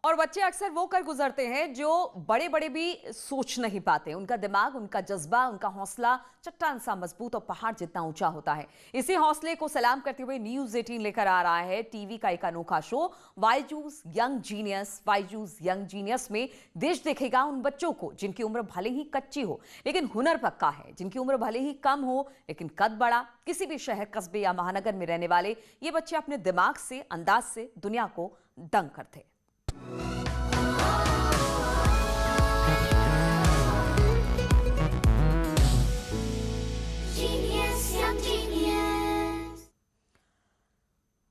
और बच्चे अक्सर वो कर गुजरते हैं जो बड़े बड़े भी सोच नहीं पाते। उनका दिमाग, उनका जज्बा, उनका हौसला चट्टान सा मजबूत और पहाड़ जितना ऊंचा होता है। इसी हौसले को सलाम करते हुए न्यूज 18 लेकर आ रहा है टीवी का एक अनोखा show Byju's young genius. Byju's young genius में देश देखेगा उन बच्चों को जिनकी उम्र भले ही कच्ची हो लेकिन हुनर पक्का है, जिनकी उम्र भले ही कम हो लेकिन कद बड़ा। किसी भी शहर, कस्बे या महानगर में रहने वाले ये बच्चे अपने दिमाग से, अंदाज से दुनिया को दंग करते।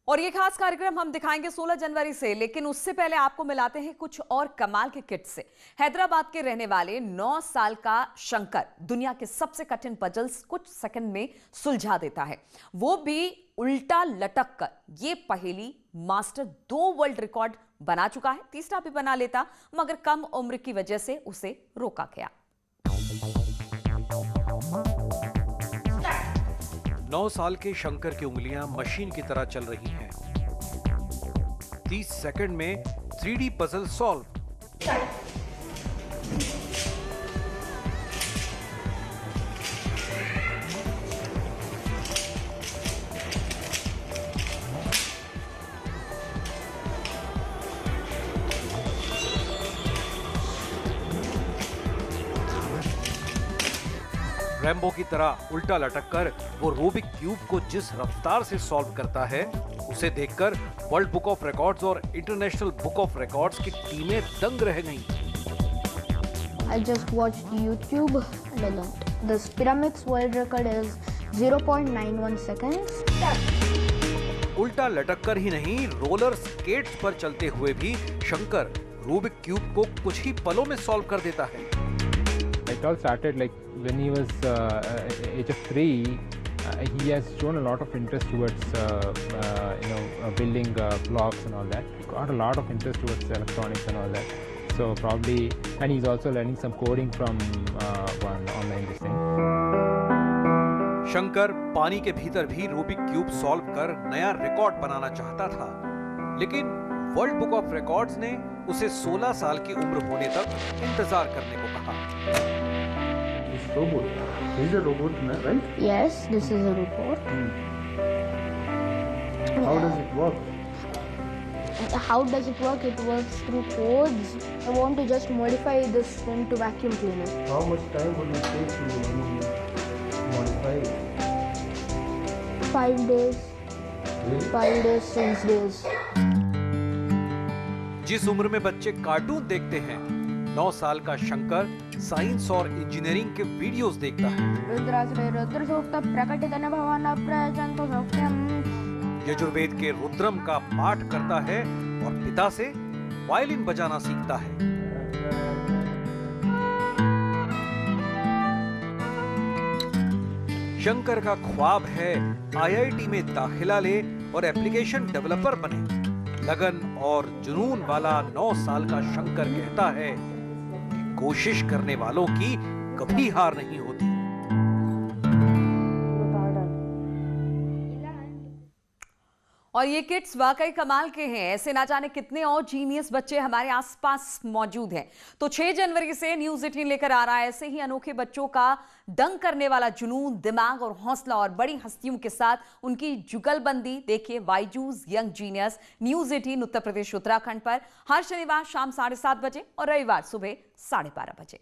और ये खास कार्यक्रम हम दिखाएंगे 16 जनवरी से, लेकिन उससे पहले आपको मिलाते हैं कुछ और कमाल के किट से। हैदराबाद के रहने वाले 9 साल का शंकर दुनिया के सबसे कठिन पजल्स कुछ सेकंड में सुलझा देता है, वो भी उल्टा लटक कर। ये पहेली मास्टर 2 वर्ल्ड रिकॉर्ड बना चुका है, तीसरा भी बना लेता मगर कम उम्र की वजह से उसे रोका गया। 9 साल के शंकर की उंगलियां मशीन की तरह चल रही हैं। 30 सेकंड में 3D पजल सॉल्व। रैम्बो की तरह उल्टा लटककर वो रूबिक क्यूब को जिस रफ्तार से सॉल्व करता है, उसे देखकर वर्ल्ड बुक ऑफ रिकॉर्ड्स और इंटरनेशनल बुक ऑफ रिकॉर्ड्स की टीमें दंग रह गईं। I just watched YouTube and I learned. This pyramid's world record is 0.91 seconds. उल्टा लटककर ही नहीं, रोलर स्केट्स पर चलते हुए भी शंकर रूबिक क्यूब को कुछ ही पलों में सॉल्व कर देता है। It all started like when he was age of 3. He has shown a lot of interest towards building blocks and all that. He got a lot of interest towards electronics and all that. So probably, and he's also learning some coding from one online this thing. Shankar पानी के भीतर भी Rubik cube solve कर नया record बनाना चाहता था, लेकिन world book of records ने उसे 16 साल की उम्र होने तक इंतजार करने को कहा। Robot. This is a robot, right? Yes, this is a robot. How does it work? How does it work? It works through codes. I want to just modify this one to vacuum cleaner. How much time would it take to modify it? 5 days. Really? 5 days, 6 days. जिस उम्र में बच्चे cartoon देखते हैं, 9 साल का Shankar science और engineering के वीडियोस देखता है। यजुर्वेद के रुद्रम का पाठ करता है और पिता से वायलिन बजाना सीखता है। शंकर का ख्वाब है IIT में दाखिला ले और एप्लीकेशन डेवलपर बने। लगन और जुनून वाला 9 साल का शंकर कहता है कि कोशिश करने वालों की कभी हार नहीं होती। और ये किट्स वाकई कमाल के हैं। ऐसे ना जाने कितने और जीनियस बच्चे हमारे आसपास मौजूद हैं। तो 6 जनवरी से न्यूज 18 लेकर आ रहा है ऐसे ही अनोखे बच्चों का दंग करने वाला जुनून, दिमाग और हौसला और बड़ी हस्तियों के साथ उनकी जुगलबंदी। देखिए वाईजूस young genius news 18 Uttar Pradesh Uttarakhand पर हर शनिवार शाम 7:30 बजे और रविवार सुबह 12:30 बजे।